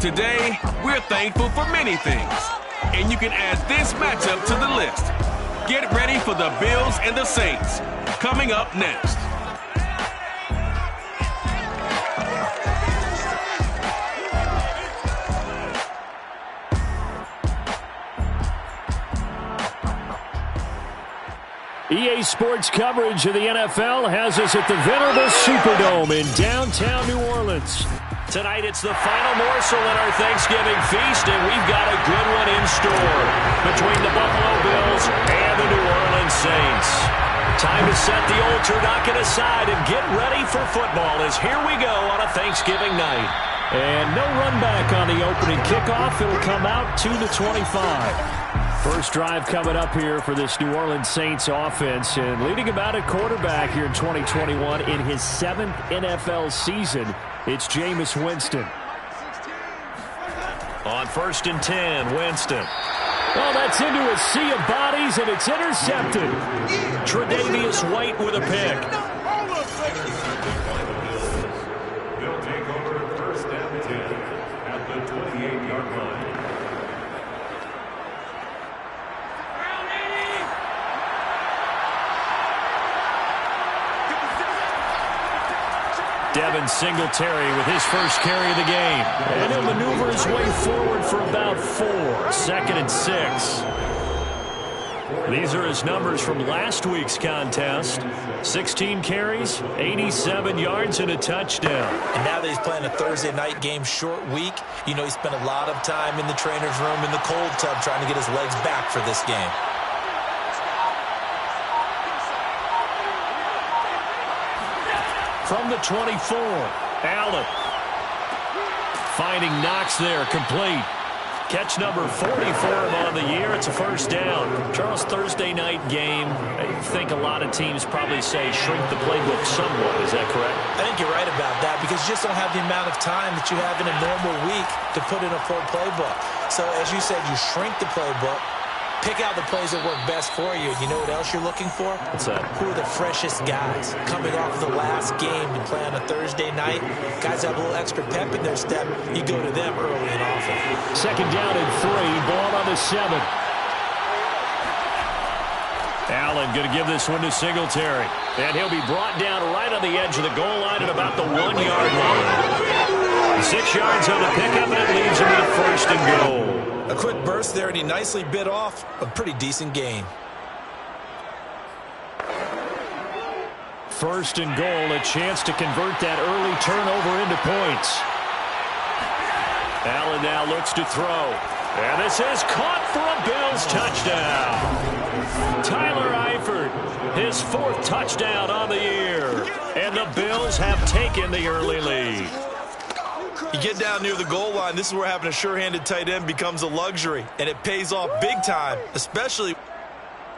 Today, we're thankful for many things, and you can add this matchup to the list. Get ready for the Bills and the Saints, coming up next. EA Sports coverage of the NFL has us at the venerable Superdome in downtown New Orleans. Tonight it's the final morsel in our Thanksgiving feast, and we've got a good one in store between the Buffalo Bills and the New Orleans Saints. Time to set the old turducken aside and get ready for football as here we go on a Thanksgiving night. And no run back on the opening kickoff. It'll come out to the 25. First drive coming up here for this New Orleans Saints offense, and leading about at quarterback here in 2021 in his 7th NFL season, it's Jameis Winston. On 1st and 10, Winston. Oh, that's into a sea of bodies, and it's intercepted. Tre'Davious White with a pick. They'll take over 1st and 10 at the 28-yard line. Devin Singletary with his first carry of the game. And he'll maneuver his way forward for about 4. 2nd and 6. These are his numbers from last week's contest. 16 carries, 87 yards, and a touchdown. And now that he's playing a Thursday night game, short week, you know he spent a lot of time in the trainer's room in the cold tub trying to get his legs back for this game. From the 24, Allen. Finding Knox there, complete. Catch number 40 for him on the year. It's a first down. Charles, Thursday night game, I think a lot of teams probably say shrink the playbook somewhat. Is that correct? I think you're right about that because you just don't have the amount of time that you have in a normal week to put in a full playbook. So as you said, you shrink the playbook. Pick out the plays that work best for you. You know what else you're looking for? What's that? Who are the freshest guys coming off the last game and play on a Thursday night? Guys have a little extra pep in their step. You go to them early and often. 2nd down and 3. Ball on the 7. Allen going to give this one to Singletary. And he'll be brought down right on the edge of the goal line at about the 1-yard line. 6 yards on the pickup, and it leaves him with 1st and goal. A quick burst there, and he nicely bit off a pretty decent gain. 1st and goal, a chance to convert that early turnover into points. Allen now looks to throw. And this is caught for a Bills touchdown. Tyler Eifert, his 4th touchdown on the year. And the Bills have taken the early lead. You get down near the goal line, this is where having a sure-handed tight end becomes a luxury, and it pays off big time, especially.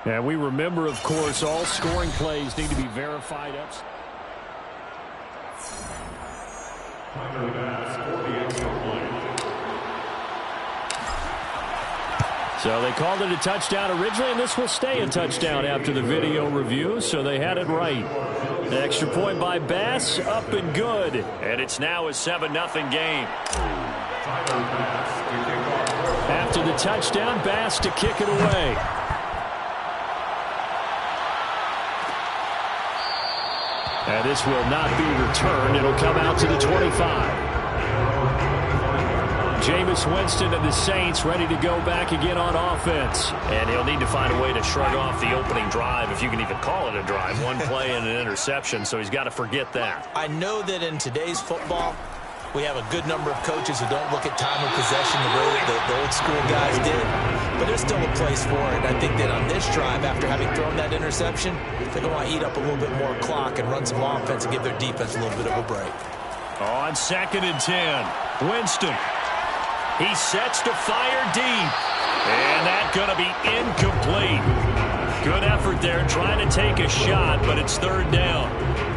And we remember, of course, all scoring plays need to be verified up. So they called it a touchdown originally, and this will stay a touchdown after the video review, so they had it right. The extra point by Bass, up and good. And it's now a 7-0 game. After the touchdown, Bass to kick it away. And this will not be returned. It'll come out to the 25. Jameis Winston and the Saints ready to go back again on offense. And he'll need to find a way to shrug off the opening drive, if you can even call it a drive. One play and an interception, so he's got to forget that. I know that in today's football, we have a good number of coaches who don't look at time of possession the way that the old school guys did. But there's still a place for it. I think that on this drive, after having thrown that interception, they're going to want to eat up a little bit more clock and run some offense and give their defense a little bit of a break. On 2nd and 10, Winston. He sets to fire deep. And that's going to be incomplete. Good effort there trying to take a shot, but it's 3rd down.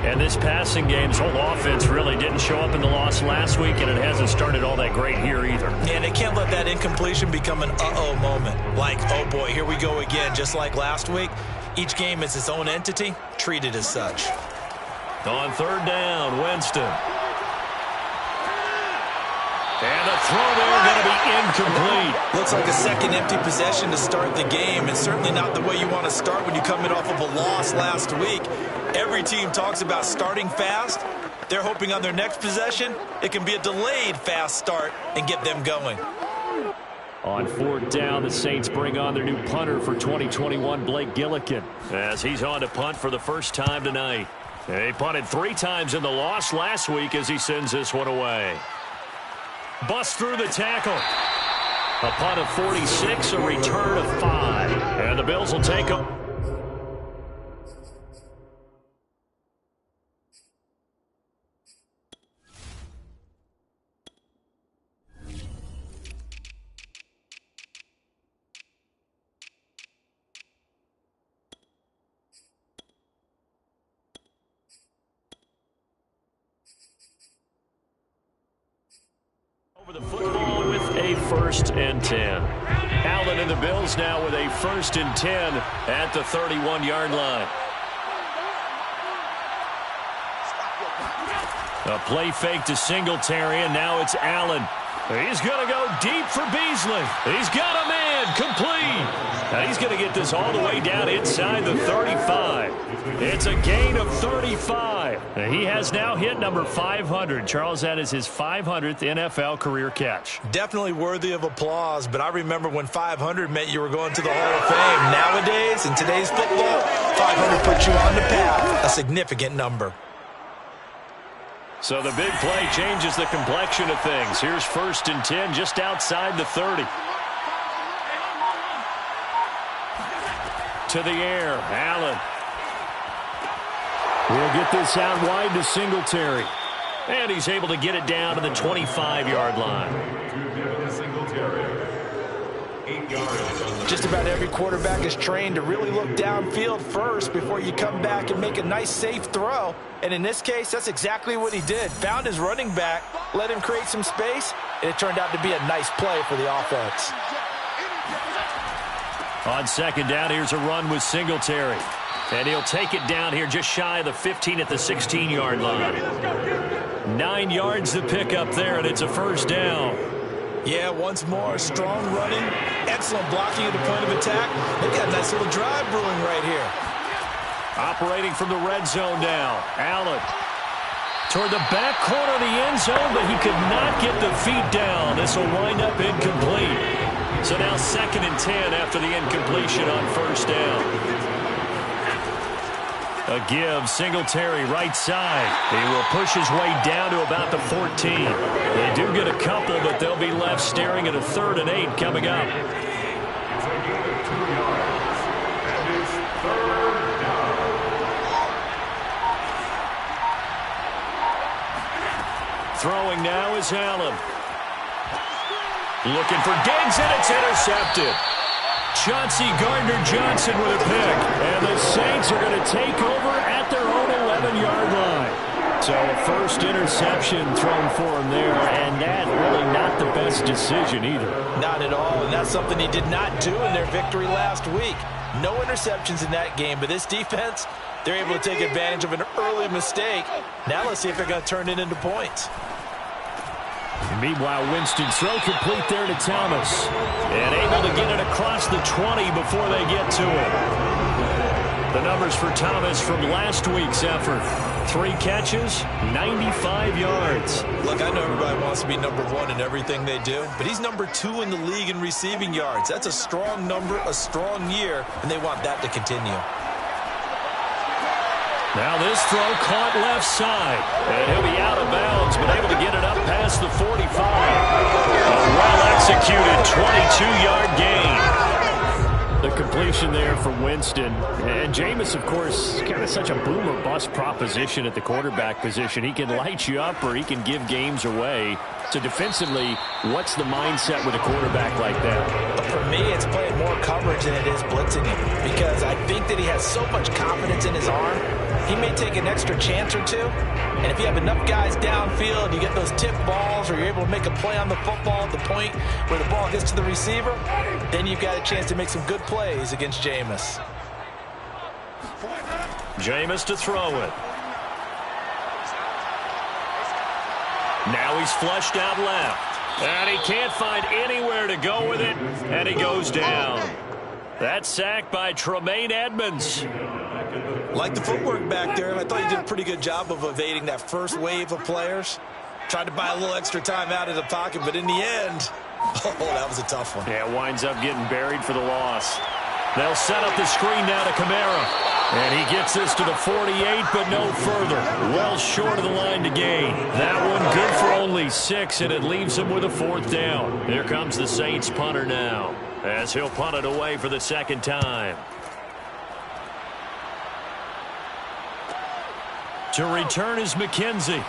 And this passing game's whole offense really didn't show up in the loss last week, and it hasn't started all that great here either. And they can't let that incompletion become an uh-oh moment. Like, oh boy, here we go again. Just like last week, each game is its own entity, treated as such. On 3rd down, Winston. And a throw there going to be incomplete. Looks like a second empty possession to start the game, and certainly not the way you want to start when you come in off of a loss last week. Every team talks about starting fast. They're hoping on their next possession, it can be a delayed fast start and get them going. On fourth down, the Saints bring on their new punter for 2021, Blake Gillikin, as he's on to punt for the first time tonight. He punted 3 times in the loss last week as he sends this one away. Bust through the tackle. A punt of 46, a return of 5. And the Bills will take them. The football with a 1st and 10. Allen and the Bills now with a 1st and 10 at the 31-yard line. A play fake to Singletary, and now it's Allen. He's going to go deep for Beasley. He's got a man complete. Now he's going to get this all the way down inside the 35. It's a gain of 35. He has now hit number 500. Charles, that is his 500th NFL career catch. Definitely worthy of applause, but I remember when 500 meant you were going to the Hall of Fame. Nowadays, in today's football, 500 puts you on the path, a significant number. So the big play changes the complexion of things. Here's 1st and 10 just outside the 30. To the air, Allen. We'll get this out wide to Singletary. And he's able to get it down to the 25-yard line. Singletary. 8 yards. Just about every quarterback is trained to really look downfield first before you come back and make a nice, safe throw. And in this case, that's exactly what he did. Found his running back, let him create some space, and it turned out to be a nice play for the offense. On 2nd down, here's a run with Singletary. And he'll take it down here just shy of the 15 at the 16-yard line. 9 yards to pick up there, and it's a 1st down. Yeah, once more, strong running, excellent blocking at the point of attack. They've got a nice little drive brewing right here. Operating from the red zone now, Allen. Toward the back corner of the end zone, but he could not get the feet down. This will wind up incomplete. So now 2nd and 10 after the incompletion on 1st down. A give, Singletary right side. He will push his way down to about the 14. They do get a couple, but they'll be left staring at a 3rd and 8 coming up. It's a gain of 2 yards. And it's 3rd down. Throwing now is Allen. Looking for Diggs, and it's intercepted. Chauncey Gardner-Johnson with a pick. And the Saints are going to take over at their own 11-yard line. So a 1st interception thrown for him there, and that really not the best decision either. Not at all, and that's something he did not do in their victory last week. No interceptions in that game, but this defense, they're able to take advantage of an early mistake. Now let's see if they're going to turn it into points. Meanwhile, Winston's throw complete there to Thomas. And able to get it across the 20 before they get to it. The numbers for Thomas from last week's effort. 3 catches, 95 yards. Look, I know everybody wants to be number 1 in everything they do, but he's number 2 in the league in receiving yards. That's a strong number, a strong year, and they want that to continue. Now this throw caught left side. And he'll be out of bounds, but able to get it up past the 45. A well-executed 22-yard gain. The completion there for Winston. And Jameis, of course, kind of such a boom or bust proposition at the quarterback position. He can light you up or he can give games away. So defensively, what's the mindset with a quarterback like that? For me, it's playing more coverage than it is blitzing him, because I think that he has so much confidence in his arm. He may take an extra chance or two, and if you have enough guys downfield, you get those tip balls, or you're able to make a play on the football at the point where the ball gets to the receiver, then you've got a chance to make some good plays against Jameis. Jameis to throw it. Now he's flushed out left. And he can't find anywhere to go with it, and he goes down. That sack by Tremaine Edmonds. Like the footwork back there. I thought he did a pretty good job of evading that first wave of players. Tried to buy a little extra time out of the pocket, but in the end, oh, that was a tough one. Yeah, winds up getting buried for the loss. They'll set up the screen now to Kamara. And he gets this to the 48, but no further. Well short of the line to gain. That one good for only 6, and it leaves him with a 4th down. Here comes the Saints punter now, as he'll punt it away for the second time. To return is McKenzie.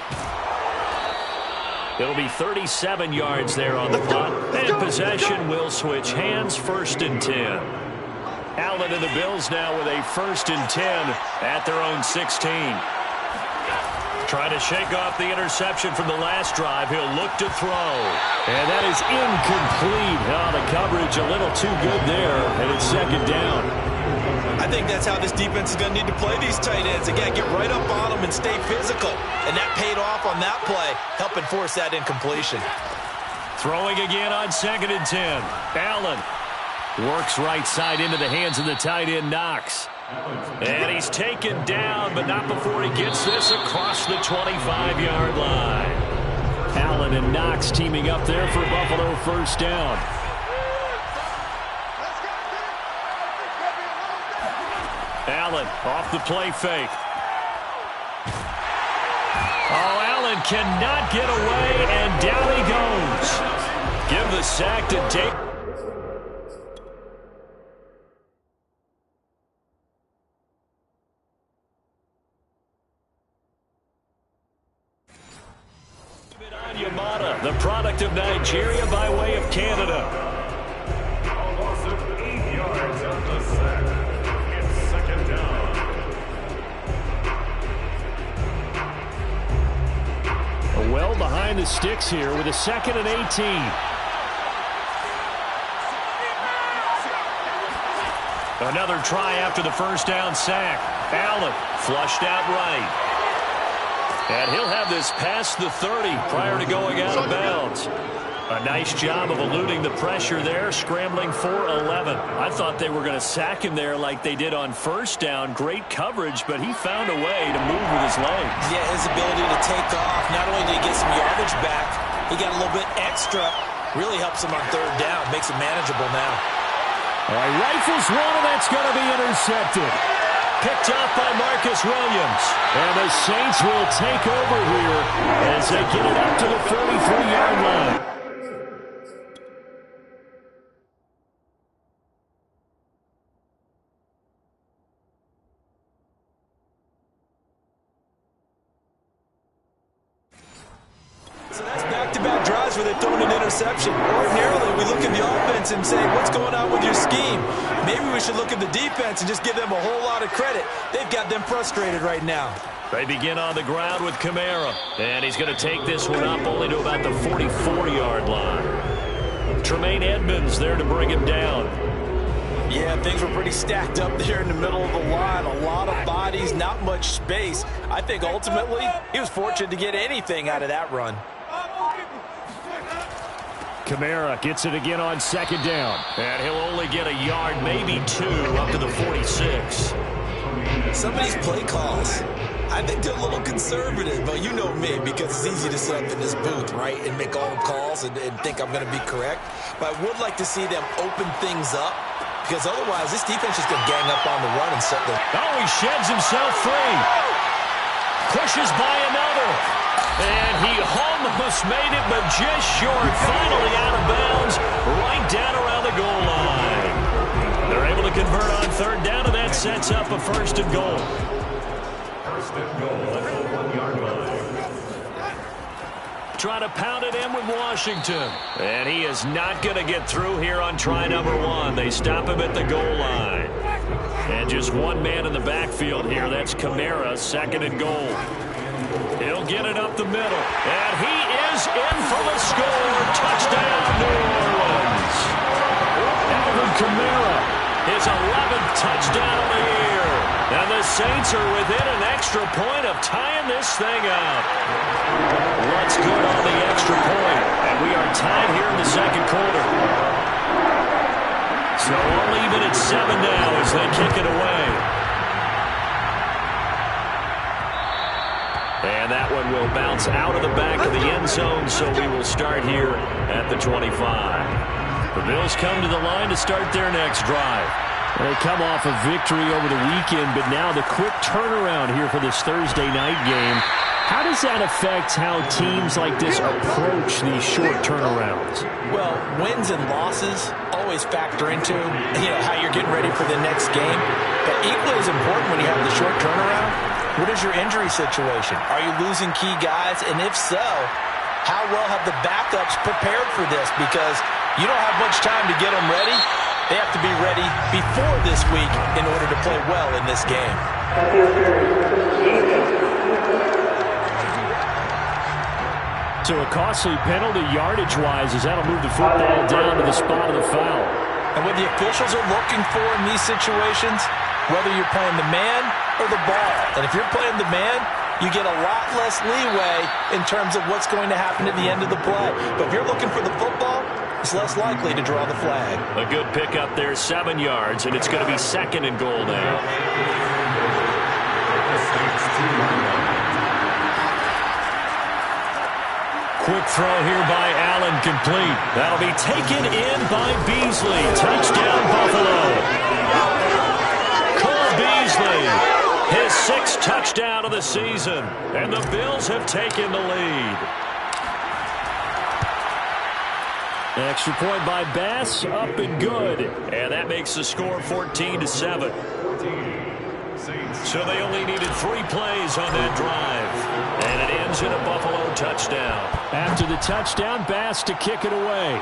It'll be 37 yards there on the punt. And possession will switch hands, 1st and 10. Allen and the Bills now with a 1st and 10 at their own 16. Trying to shake off the interception from the last drive. He'll look to throw. And that is incomplete. Oh, the coverage a little too good there, and it's 2nd down. I think that's how this defense is going to need to play these tight ends. Again, get right up on them and stay physical. And that paid off on that play, helping force that incompletion. Throwing again on 2nd and 10. Allen works right side into the hands of the tight end, Knox. And he's taken down, but not before he gets this across the 25-yard line. Allen and Knox teaming up there for Buffalo 1st down. Allen off the play fake. Oh, Allen cannot get away, and down he goes. Give the sack to Dave. The product of Nigeria by way of Canada. A loss of 8 yards on the sack. It's 2nd down. Well behind the sticks here with a 2nd and 18. Another try after the 1st down sack. Allen flushed out right. And he'll have this past the 30 prior to going out of bounds. A nice job of eluding the pressure there, scrambling for 11. I thought they were going to sack him there like they did on 1st down. Great coverage, but he found a way to move with his legs. Yeah, his ability to take off. Not only did he get some yardage back, he got a little bit extra. Really helps him on 3rd down. Makes it manageable now. All right, rifles one, and that's going to be intercepted. Picked off by Marcus Williams. And the Saints will take over here as they get it up to the 43-yard line. So that's back-to-back drives where they've thrown an interception. Ordinarily, we look at the offense and say, what's going on with your scheme? Maybe we should look at the defense and just give them a whole lot of credit. They've got them frustrated right now. They begin on the ground with Kamara. And he's going to take this one up only to about the 44-yard line. Tremaine Edmonds there to bring him down. Yeah, things were pretty stacked up there in the middle of the line. A lot of bodies, not much space. I think ultimately he was fortunate to get anything out of that run. Kamara gets it again on 2nd down. And he'll only get a yard, maybe 2, up to the 46. Some of these play calls, I think they're a little conservative, but you know me, because it's easy to sit up in this booth, right, and make all the calls and think I'm going to be correct. But I would like to see them open things up, because otherwise this defense is going to gang up on the run and set them. Oh, he sheds himself free. Pushes by another. And he almost made it, but just short. Finally out of bounds, right down around the goal line. They're able to convert on 3rd down, and that sets up a 1st and goal. 1st and goal at the 1-yard line. Trying to pound it in with Washington. And he is not going to get through here on try number 1. They stop him at the goal line. And just one man in the backfield here. That's Kamara, 2nd and goal. He'll get it up the middle. And he is in for the score. Touchdown, New Orleans. Alvin Kamara, his 11th touchdown of the year. And the Saints are within an extra point of tying this thing up. What's good on the extra point? And we are tied here in the second quarter. So only even at 7 now as they kick it away. And that one will bounce out of the back of the end zone, so we will start here at the 25. The Bills come to the line to start their next drive. They come off a victory over the weekend, but now the quick turnaround here for this Thursday night game. How does that affect how teams like this approach these short turnarounds? Well, wins and losses always factor into how you're getting ready for the next game. But equally as important when you have the short turnaround, what is your injury situation? Are you losing key guys? And if so, how well have the backups prepared for this? Because you don't have much time to get them ready. They have to be ready before this week in order to play well in this game. So a costly penalty yardage-wise as that'll move the football down to the spot of the foul. And what the officials are looking for in these situations, whether you're playing the man or the ball. And if you're playing the man, you get a lot less leeway in terms of what's going to happen at the end of the play. But if you're looking for the football, it's less likely to draw the flag. A good pickup there, 7 yards, and it's going to be 2nd and goal now. Quick throw here by Allen, complete. That'll be taken in by Beasley. Touchdown, Buffalo. Cole Beasley, his 6th touchdown of the season, and the Bills have taken the lead. Extra point by Bass, up and good. And that makes the score 14-7. So they only needed 3 plays on that drive. And it ends in a Buffalo touchdown. After the touchdown, Bass to kick it away.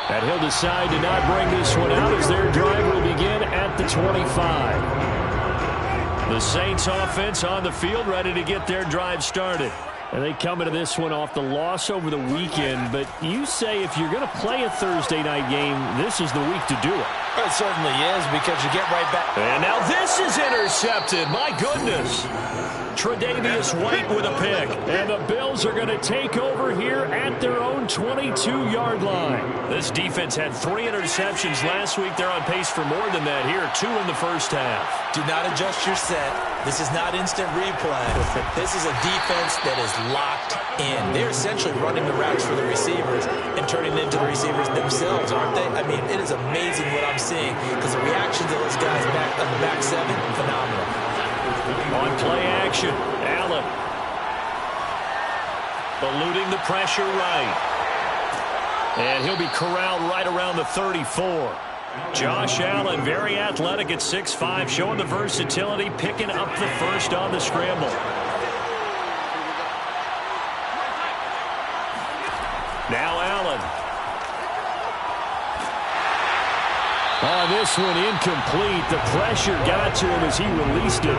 And he'll decide to not bring this one out as their drive will begin at the 25. The Saints offense on the field ready to get their drive started. And they come into this one off the loss over the weekend. But you say if you're going to play a Thursday night game, this is the week to do it. It certainly is, because you get right back. And now this is intercepted. My goodness. Tre'Davious White with a pick. And the Bills are going to take over here at their own 22-yard line. This defense had 3 interceptions last week. They're on pace for more than that here. 2 in the first half. Do not adjust your set. This is not instant replay. This is a defense that is locked in. They're essentially running the routes for the receivers and turning it into the receivers themselves, aren't they? I mean, it is amazing what I'm seeing, because the reaction to those guys back on the back 7, phenomenal. On play action, Allen eluding the pressure right. And he'll be corralled right around the 34. Josh Allen, very athletic at 6'5", showing the versatility, picking up the first on the scramble. Now Allen. On this one, incomplete. The pressure got to him as he released it.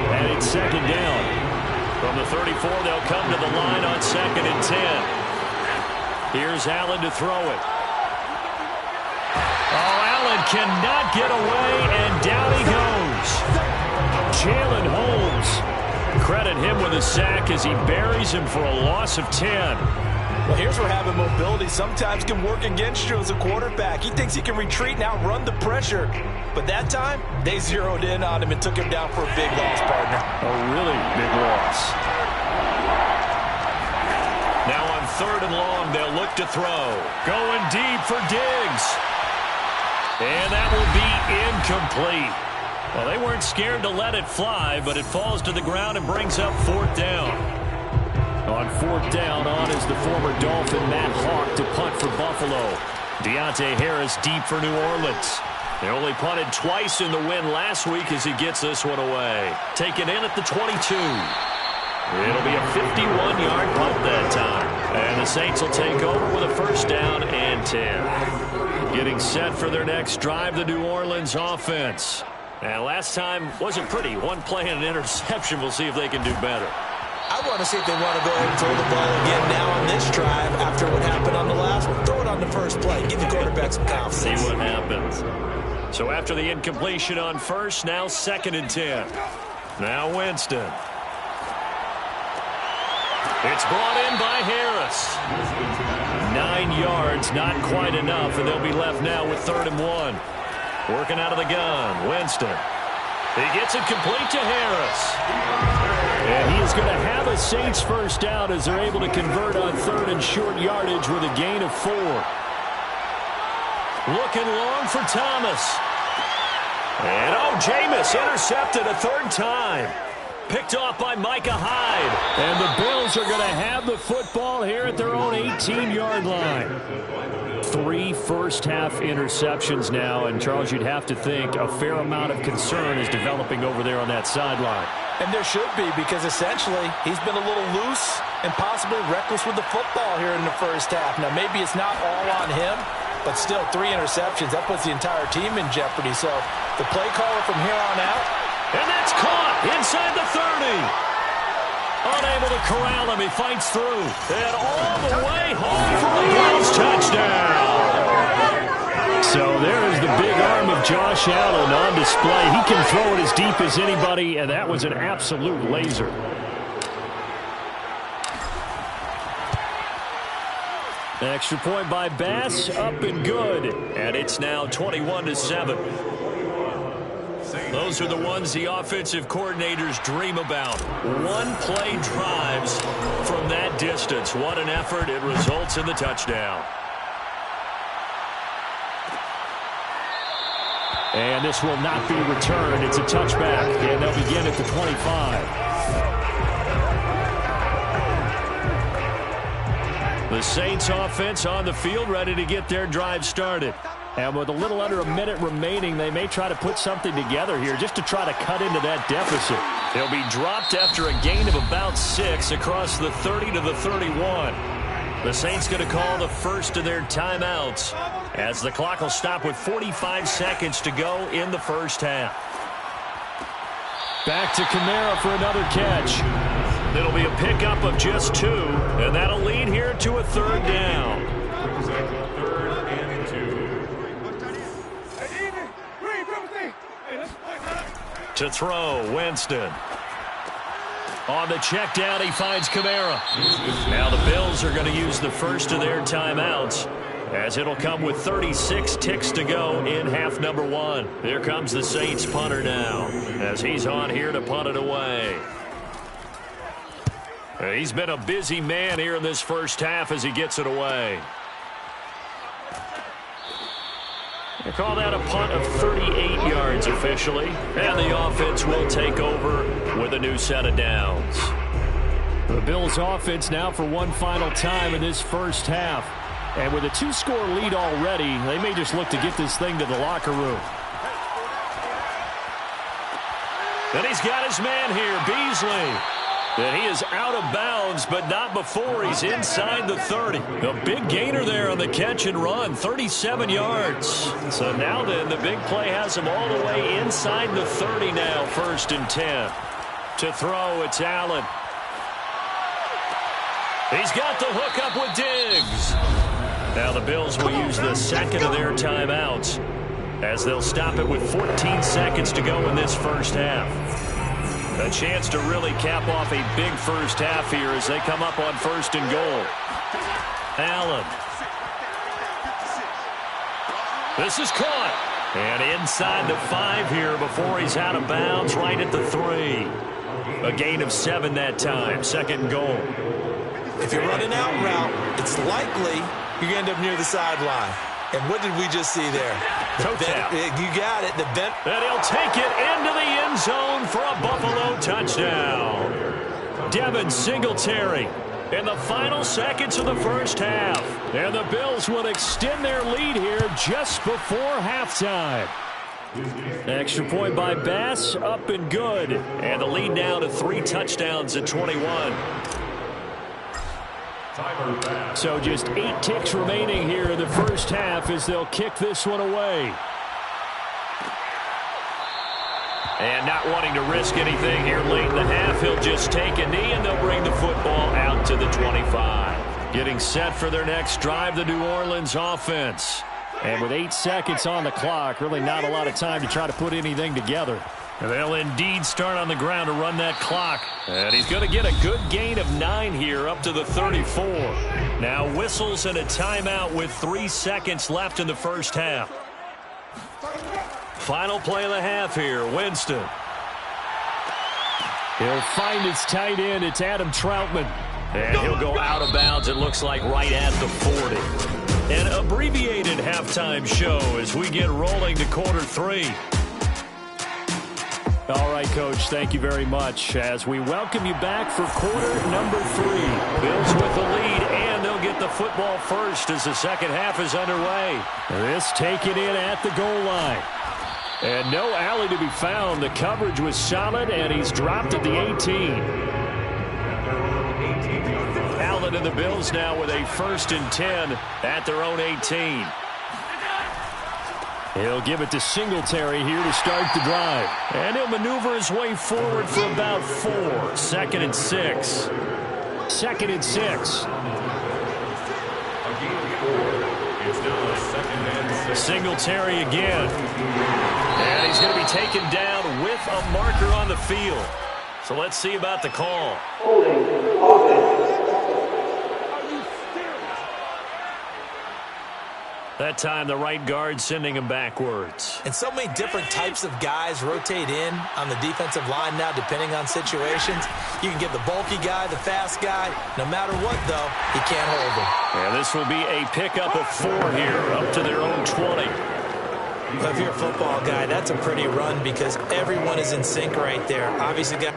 And it's 2nd down. From the 34, they'll come to the line on 2nd and 10. Here's Allen to throw it. Oh, Allen cannot get away, and down he goes. Jalen Holmes. Credit him with a sack as he buries him for a loss of 10. Well, here's where having mobility sometimes can work against you as a quarterback. He thinks he can retreat and outrun the pressure. But that time, they zeroed in on him and took him down for a big loss, partner. A really big loss. Now on 3rd and long, they'll look to throw. Going deep for Diggs. And that will be incomplete. Well, they weren't scared to let it fly, but it falls to the ground and brings up 4th down. On 4th down, on is the former Dolphin Matt Hawk to punt for Buffalo. Deontay Harris deep for New Orleans. They only punted twice in the win last week as he gets this one away. Taken in at the 22. It'll be a 51-yard punt that time. And the Saints will take over with a 1st down and 10. Getting set for their next drive, the New Orleans offense. And last time wasn't pretty. 1 play and an interception. We'll see if they can do better. I want to see if they want to go ahead and throw the ball again now on this drive after what happened on the last one. Throw it on the first play. Give the quarterback some confidence. See what happens. So after the incompletion on first, now 2nd and 10. Now Winston. It's brought in by Harris. 9 yards, not quite enough, and they'll be left now with 3rd and 1. Working out of the gun, Winston. He gets it complete to Harris. And he is going to have a Saints first down as they're able to convert on 3rd and short yardage with a gain of 4. Looking long for Thomas. And Jameis intercepted a 3rd time. Picked off by Micah Hyde. And the Bills are going to have the football here at their own 18-yard line. 3 first-half interceptions now. And, Charles, you'd have to think a fair amount of concern is developing over there on that sideline. And there should be, because essentially he's been a little loose and possibly reckless with the football here in the first half. Now, maybe it's not all on him, but still 3 interceptions. That puts the entire team in jeopardy. So the play caller from here on out. And that's caught inside the 30. Unable to corral him. He fights through. And all the way home for the Bills touchdown. So there is the big arm of Josh Allen on display. He can throw it as deep as anybody, and that was an absolute laser. Extra point by Bass, up and good. And it's now 21-7. Those are the ones the offensive coordinators dream about. One-play drives from that distance. What an effort. It results in the touchdown. And this will not be returned. It's a touchback, and they'll begin at the 25. The Saints offense on the field, ready to get their drive started. And with a little under a minute remaining, they may try to put something together here just to try to cut into that deficit. They'll be dropped after a gain of about 6 across the 30 to the 31. The Saints going to call the first of their timeouts as the clock will stop with 45 seconds to go in the first half. Back to Kamara for another catch. It'll be a pickup of just 2, and that'll lead here to a 3rd down. To throw, Winston. On the check down, he finds Kamara. Now the Bills are going to use the first of their timeouts, as it'll come with 36 ticks to go in half number 1. Here comes the Saints punter now, as he's on here to punt it away. He's been a busy man here in this first half as he gets it away. They call that a punt of 38 yards officially, and the offense will take over with a new set of downs. The Bills offense now for one final time in this first half. And with a 2-score lead already, they may just look to get this thing to the locker room. And he's got his man here, Beasley. And he is out of bounds, but not before he's inside the 30. A big gainer there on the catch and run, 37 yards. So now then, the big play has him all the way inside the 30 now, 1st and 10. To throw, it's Allen. He's got the hook up with Diggs. Now the Bills will use the second of their timeouts, as they'll stop it with 14 seconds to go in this first half. A chance to really cap off a big first half here as they come up on 1st and goal. Allen. This is caught. And inside the 5 here before he's out of bounds, right at the 3. A gain of 7 that time. 2nd and goal. If you're running out route, it's likely you're going to end up near the sideline. And what did we just see there? Toe tap. You got it. And he'll take it into the end zone for a Buffalo touchdown. Devin Singletary in the final seconds of the first half. And the Bills will extend their lead here just before halftime. Extra point by Bass, up and good. And the lead now to 3 touchdowns at 21. So just 8 ticks remaining here in the first half as they'll kick this one away. And not wanting to risk anything here late in the half, he'll just take a knee and they'll bring the football out to the 25. Getting set for their next drive, the New Orleans offense. And with 8 seconds on the clock, really not a lot of time to try to put anything together. They'll indeed start on the ground to run that clock. And he's going to get a good gain of 9 here up to the 34. Now whistles and a timeout with 3 seconds left in the first half. Final play of the half here, Winston. He'll find his tight end. It's Adam Troutman. And he'll go out of bounds, it looks like, right at the 40. An abbreviated halftime show as we get rolling to quarter 3. All right, Coach, thank you very much as we welcome you back for quarter number 3. Bills with the lead, and they'll get the football first as the second half is underway. This taken in at the goal line. And no alley to be found. The coverage was solid, and he's dropped at the 18. Allen and the Bills now with a 1st and 10 at their own 18. He'll give it to Singletary here to start the drive. And he'll maneuver his way forward for about 4. 2nd and 6. 2nd and 6. Singletary again. And he's going to be taken down with a marker on the field. So let's see about the call. Holding offense. That time the right guard sending him backwards. And so many different types of guys rotate in on the defensive line now depending on situations. You can give the bulky guy, the fast guy. No matter what, though, he can't hold him. And this will be a pickup of 4 here up to their own 20. Well, if you're a football guy, that's a pretty run because everyone is in sync right there. Obviously, got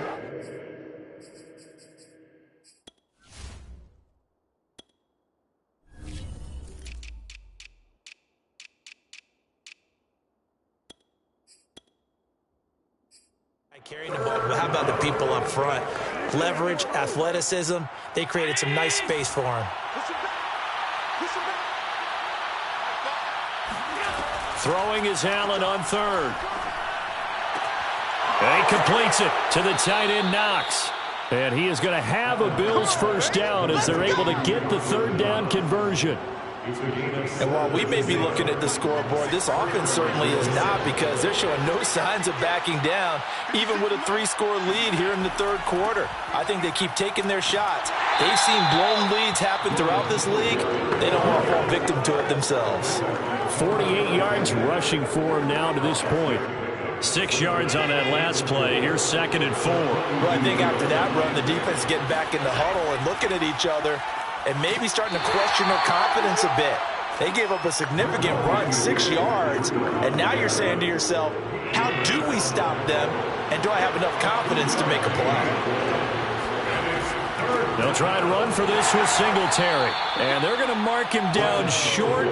carrying the ball. But how about the people up front? Leverage, athleticism. They created some nice space for him. Throwing is Allen on 3rd. And he completes it to the tight end, Knox. And he is going to have a Bills 1st down as they're able to get the 3rd down conversion. And while we may be looking at the scoreboard, this offense certainly is not because they're showing no signs of backing down, even with a 3-score lead here in the 3rd quarter. I think they keep taking their shots. They've seen blown leads happen throughout this league. They don't want to fall victim to it themselves. 48 yards rushing for him now to this point. 6 yards on that last play. Here's 2nd and 4. Well, I think after that run, the defense is getting back in the huddle and looking at each other and maybe starting to question their confidence a bit. They gave up a significant run, 6 yards, and now you're saying to yourself, how do we stop them, and do I have enough confidence to make a play? They'll try and run for this with Singletary, and they're going to mark him down short,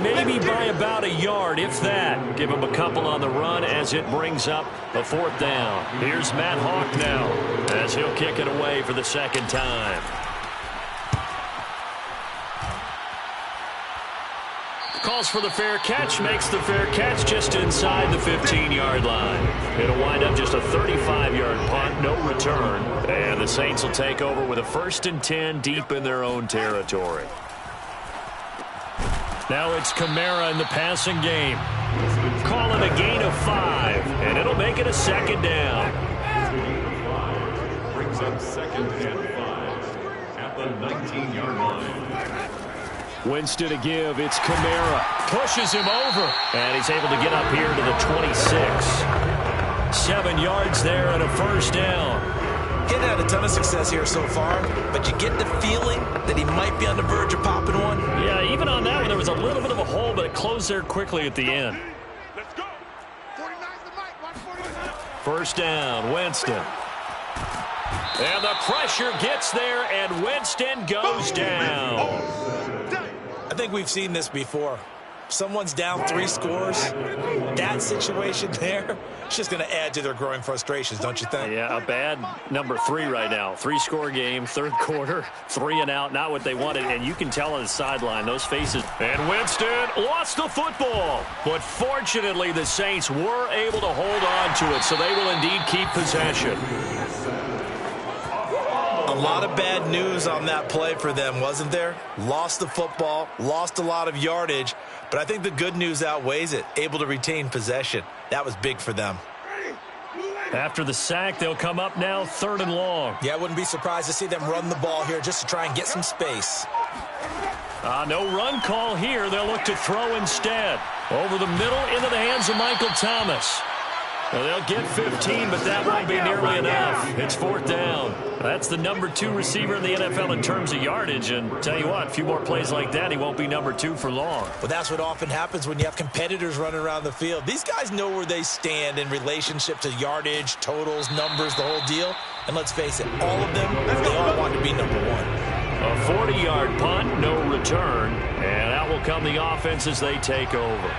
maybe by about a yard, if that. Give him a couple on the run as it brings up the 4th down. Here's Matt Hawk now as he'll kick it away for the 2nd time. Calls for the fair catch, makes the fair catch just inside the 15-yard line. It'll wind up just a 35-yard punt, no return. And the Saints will take over with a 1st and 10 deep in their own territory. Now it's Kamara in the passing game. Calling a gain of 5, and it'll make it a 2nd down. Brings up 2nd and 5 at the 19-yard line. Winston to give. It's Kamara. Pushes him over. And he's able to get up here to the 26. 7 yards there and a 1st down. Getting had a ton of success here so far, but you get the feeling that he might be on the verge of popping one. Yeah, even on that one, there was a little bit of a hole, but it closed there quickly at the end. Let's go. 49's the mic. Watch 49. 1st down, Winston. And the pressure gets there, and Winston goes down. I think we've seen this before. Someone's down 3 scores. That situation there, it's just going to add to their growing frustrations, don't you think? Yeah, a bad number 3 right now. 3-score game, 3rd quarter, 3 and out, not what they wanted. And you can tell on the sideline, those faces. And Winston lost the football. But fortunately, the Saints were able to hold on to it, so they will indeed keep possession. A lot of bad news on that play for them, wasn't there? Lost the football, lost a lot of yardage, but I think the good news outweighs it. Able to retain possession. That was big for them. After the sack, they'll come up now 3rd and long. Yeah, I wouldn't be surprised to see them run the ball here just to try and get some space. No run call here. They'll look to throw instead. Over the middle into the hands of Michael Thomas. Well, they'll get 15, but that won't be nearly enough. It's 4th down. That's the number 2 receiver in the NFL in terms of yardage. And tell you what, a few more plays like that, he won't be number 2 for long. Well, that's what often happens when you have competitors running around the field. These guys know where they stand in relationship to yardage, totals, numbers, the whole deal. And let's face it, all of them, they all want to be number 1. A 40-yard punt, no return. And out will come the offense as they take over.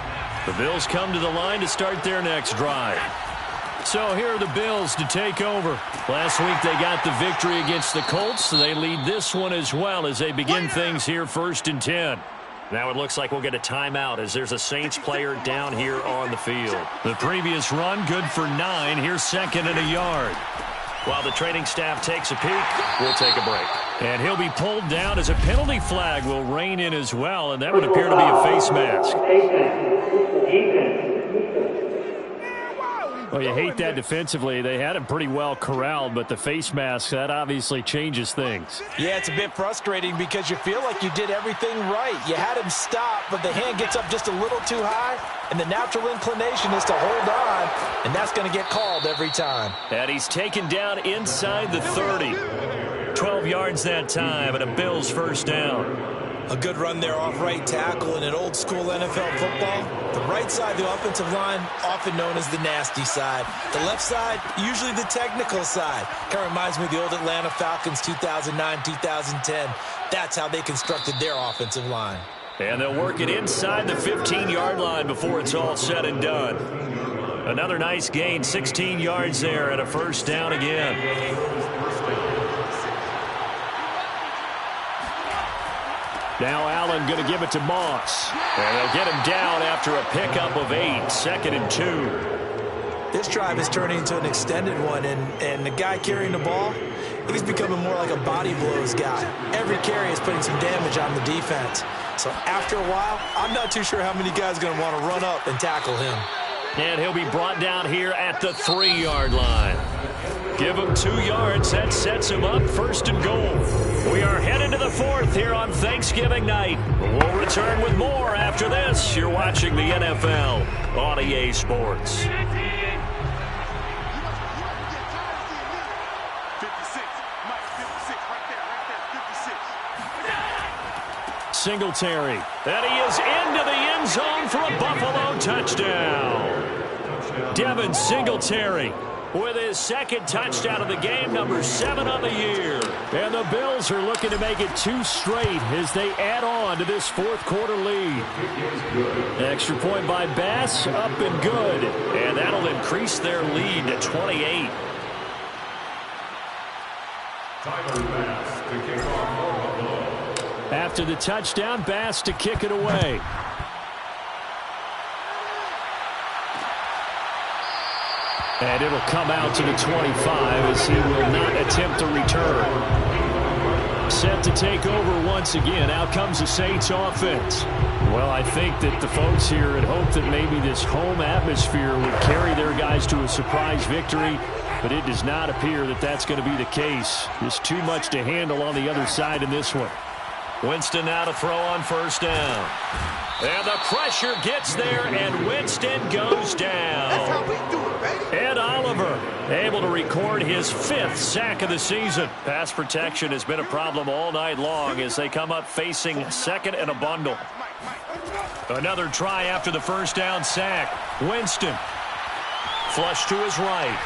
The Bills come to the line to start their next drive. So here are the Bills to take over. Last week they got the victory against the Colts, so they lead this one as well as they begin things here 1st and 10. Now it looks like we'll get a timeout as there's a Saints player down here on the field. The previous run good for 9. Here's 2nd and a yard. While the training staff takes a peek, we'll take a break. And he'll be pulled down as a penalty flag will rein in as well, and that would appear to be a face mask. Well, you hate that defensively. They had him pretty well corralled, but the face mask, that obviously changes things. Yeah, it's a bit frustrating because you feel like you did everything right. You had him stop, but the hand gets up just a little too high, and the natural inclination is to hold on, and that's going to get called every time. And he's taken down inside the 30. 12 yards that time, and a Bills 1st down. A good run there off right tackle in an old-school NFL football. The right side, the offensive line, often known as the nasty side. The left side, usually the technical side. Kind of reminds me of the old Atlanta Falcons 2009, 2010. That's how they constructed their offensive line. And they'll work it inside the 15-yard line before it's all said and done. Another nice gain, 16 yards there, and a 1st down again. Now Allen going to give it to Moss. And they'll get him down after a pickup of 8, 2nd and 2. This drive is turning into an extended one, and the guy carrying the ball, he's becoming more like a body blows guy. Every carry is putting some damage on the defense. So after a while, I'm not too sure how many guys are going to want to run up and tackle him. And he'll be brought down here at the 3-yard line. Give him 2 yards. That sets him up 1st and goal. We are headed to the 4th here on Thanksgiving night. We'll return with more after this. You're watching the NFL on EA Sports. Singletary. And he is into the end zone for a Buffalo touchdown. Devin Singletary with his 2nd touchdown of the game, number 7 on the year. And the Bills are looking to make it 2 straight as they add on to this 4th quarter lead. Extra point by Bass, up and good. And that'll increase their lead to 28. After the touchdown, Bass to kick it away. And it'll come out to the 25 as he will not attempt to return. Set to take over once again. Out comes the Saints offense. Well, I think that the folks here had hoped that maybe this home atmosphere would carry their guys to a surprise victory, but it does not appear that that's going to be the case. Just too much to handle on the other side in this one. Winston now to throw on 1st down. And the pressure gets there, and Winston goes down. That's how we do it, baby. Ed Oliver able to record his 5th sack of the season. Pass protection has been a problem all night long as they come up facing 2nd and a bundle. Another try after the 1st down sack. Winston. Flush to his right.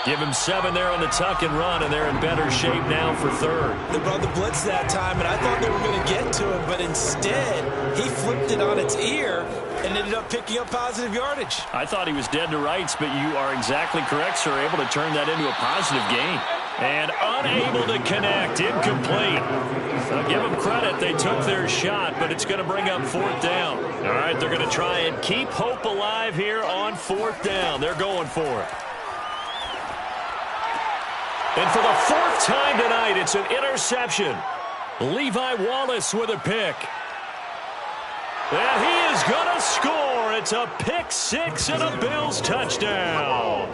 Give him 7 there on the tuck and run, and they're in better shape now for 3rd. They brought the blitz that time, and I thought they were going to get to him, but instead, he flipped it on its ear and ended up picking up positive yardage. I thought he was dead to rights, but you are exactly correct, sir. Able to turn that into a positive gain. And unable to connect. Incomplete. I'll give them credit. They took their shot, but it's going to bring up 4th down. All right, they're going to try and keep hope alive here on 4th down. They're going for it. And for the fourth time tonight, it's an interception. Levi Wallace with a pick. And he is going to score. It's a pick six and a Bills touchdown.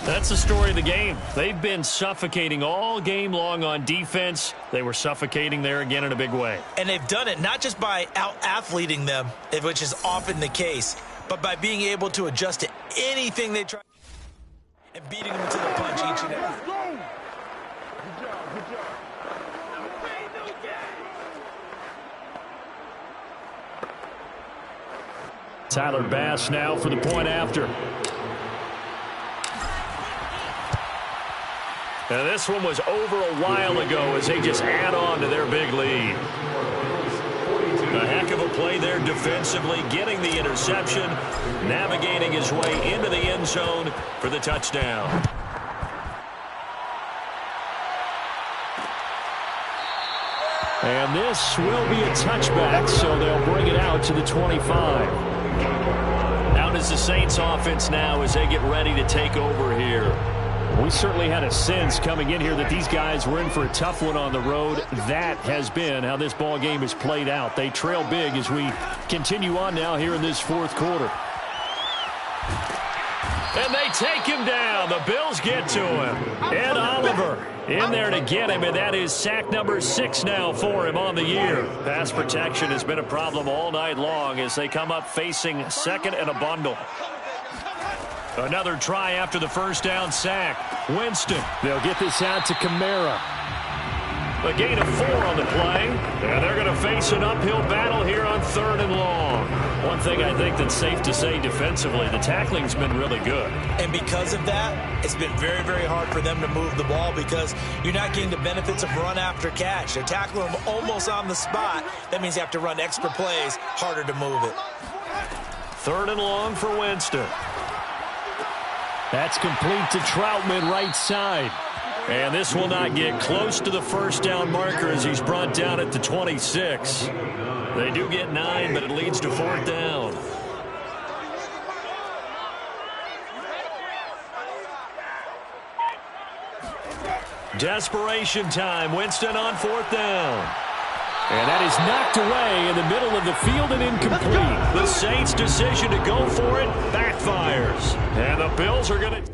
That's the story of the game. They've been suffocating all game long on defense. They were suffocating there again in a big way. And they've done it not just by out-athleting them, which is often the case, but by being able to adjust to anything they try and beating them to the punch each and every time. Tyler Bass now for the point after. And this one was over a while ago as they just add on to their big lead. A heck of a play there defensively, getting the interception, navigating his way into the end zone for the touchdown. And this will be a touchback, so they'll bring it out to the 25. Out is the Saints offense now as they get ready to take over here. We certainly had a sense coming in here that these guys were in for a tough one on the road. That has been how this ball game has played out. They trail big as we continue on now here in this fourth quarter. And they take him down. The Bills get to him. Ed Oliver in there to get him, and that is sack number 6 now for him on the year. Pass protection has been a problem all night long as they come up facing second and a bundle. Another try after the first down sack. Winston. They'll get this out to Kamara. A gain of 4 on the play. And they're going to face an uphill battle here on 3rd and long. One thing I think that's safe to say defensively, the tackling's been really good. And because of that, it's been very, very hard for them to move the ball because you're not getting the benefits of run after catch. They're tackling them almost on the spot. That means you have to run extra plays, harder to move it. 3rd and long for Winston. That's complete to Troutman right side. And this will not get close to the first down marker as he's brought down at the 26. They do get 9, but it leads to 4th down. Desperation time. Winston on 4th down. And that is knocked away in the middle of the field and incomplete. The Saints' decision to go for it backfires. And the Bills are going to...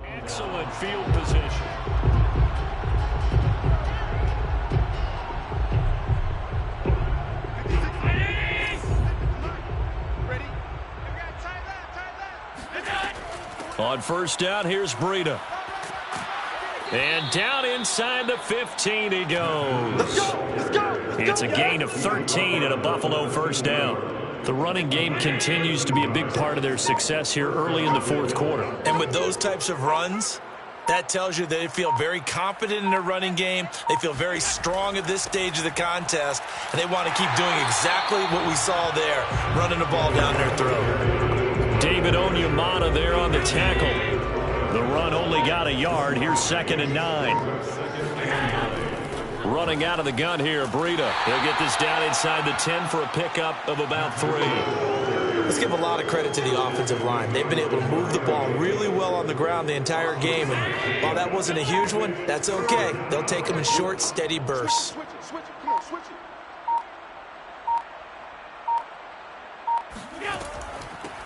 Excellent field position. On first down, here's Breida. And down inside the 15 he goes. It's a gain of 13 and a Buffalo first down. The running game continues to be a big part of their success here early in the fourth quarter. And with those types of runs, that tells you they feel very confident in their running game. They feel very strong at this stage of the contest, and they want to keep doing exactly what we saw there, running the ball down their throat. David Onyemata there on the tackle. The run only got a yard. Here's 2nd and 9. Running out of the gun here, Breida. He'll get this down inside the 10 for a pickup of about 3. Let's give a lot of credit to the offensive line. They've been able to move the ball really well on the ground the entire game. And while that wasn't a huge one, that's okay. They'll take them in short, steady bursts.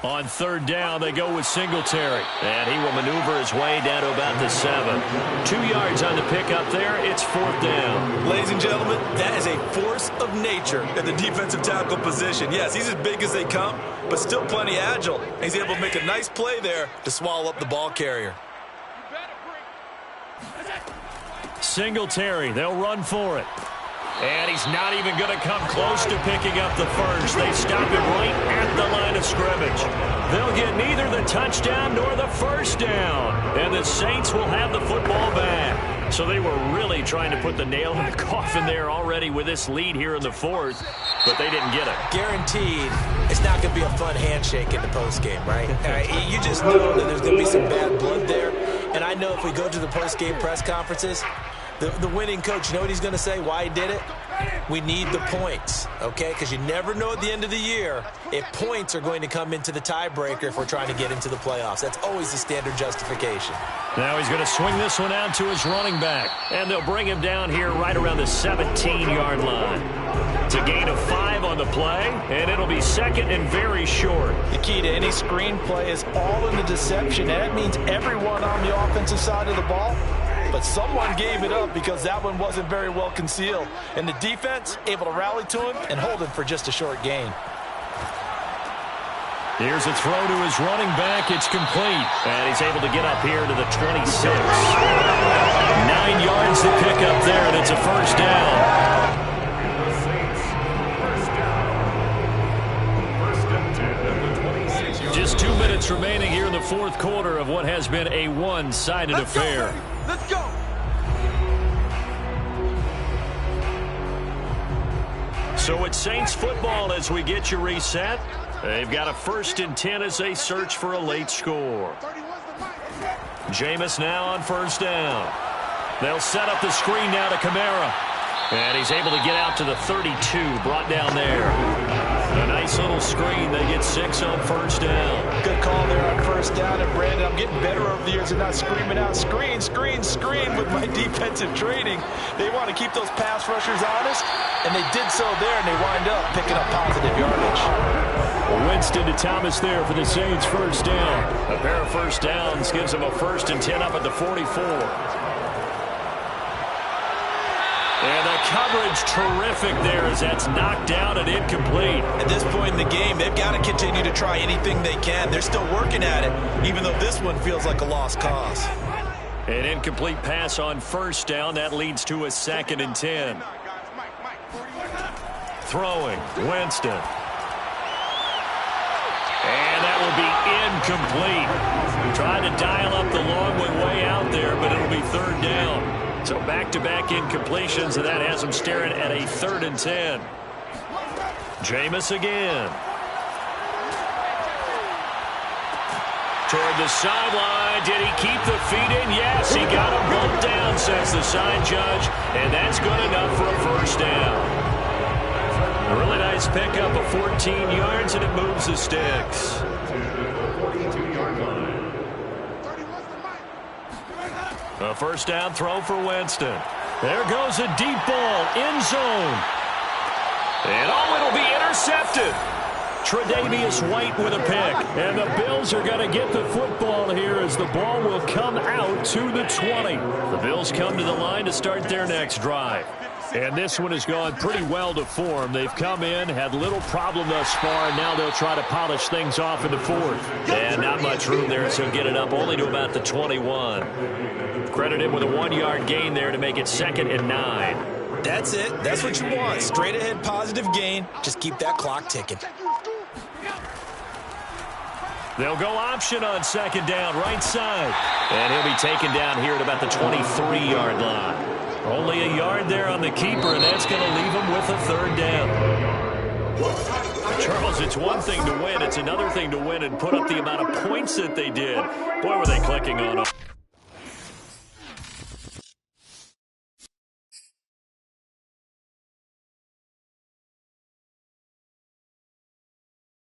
On 3rd down, they go with Singletary. And he will maneuver his way down to about the 7. 2 yards on the pickup there. It's 4th down. Ladies and gentlemen, that is a force of nature at the defensive tackle position. Yes, he's as big as they come, but still plenty agile. He's able to make a nice play there to swallow up the ball carrier. Singletary, they'll run for it. And he's not even going to come close to picking up the first. They stop him right at the line of scrimmage. They'll get neither the touchdown nor the first down. And the Saints will have the football back. So they were really trying to put the nail in the coffin there already with this lead here in the 4th, but they didn't get it. Guaranteed, it's not going to be a fun handshake in the postgame, right? You just know that there's going to be some bad blood there. And I know if we go to the postgame press conferences, The winning coach, you know what he's going to say, why he did it? We need the points, okay? Because you never know at the end of the year if points are going to come into the tiebreaker if we're trying to get into the playoffs. That's always the standard justification. Now he's going to swing this one out to his running back. And they'll bring him down here right around the 17-yard line. It's a gain of 5 on the play, and it'll be second and very short. The key to any screenplay is all in the deception. And that means everyone on the offensive side of the ball. But someone gave it up because that one wasn't very well concealed. And the defense able to rally to him and hold him for just a short gain. Here's a throw to his running back. It's complete. And he's able to get up here to the 26. 9 yards to pick up there, and it's a first down. Just 2 minutes remaining here in the fourth quarter of what has been a one-sided affair. Let's go. So it's Saints football as we get you reset. They've got a 1st and 10 as they search for a late score. Jameis now on first down. They'll set up the screen now to Kamara. And he's able to get out to the 32, brought down there. A nice little screen. They get 6 on first down. Good call there on first down. And, Brandon, I'm getting better over the years and not screaming out, screen, screen, screen with my defensive training. They want to keep those pass rushers honest, and they did so there, and they wind up picking up positive yardage. Winston to Thomas there for the Saints first down. A pair of first downs gives them a 1st and 10 up at the 44. And the coverage terrific there as that's knocked down and incomplete. At this point in the game, they've got to continue to try anything they can. They're still working at it, even though this one feels like a lost cause. An incomplete pass on first down. That leads to a 2nd and 10. Throwing, Winston. And that will be incomplete. Trying to dial up the long one way out there, but it'll be 3rd down. So back-to-back incompletions, and that has them staring at a 3rd and 10. Jameis again. Toward the sideline. Did he keep the feet in? Yes, he got him bumped down, says the side judge, and that's good enough for a first down. A really nice pickup of 14 yards, and it moves the sticks. A first down throw for Winston. There goes a deep ball, end zone. And it'll be intercepted. Tre'Davious White with a pick. And the Bills are going to get the football here as the ball will come out to the 20. The Bills come to the line to start their next drive. And this one has gone pretty well to form. They've come in, had little problem thus far, and now they'll try to polish things off in the 4th. And not much room there, so get it up only to about the 21. Credit him with a 1-yard gain there to make it 2nd and 9. That's it. That's what you want. Straight ahead positive gain. Just keep that clock ticking. They'll go option on 2nd down, right side. And he'll be taken down here at about the 23-yard line. Only a yard there on the keeper, and that's going to leave him with a 3rd down. Charles, it's one thing to win. It's another thing to win and put up the amount of points that they did. Boy, were they clicking on them.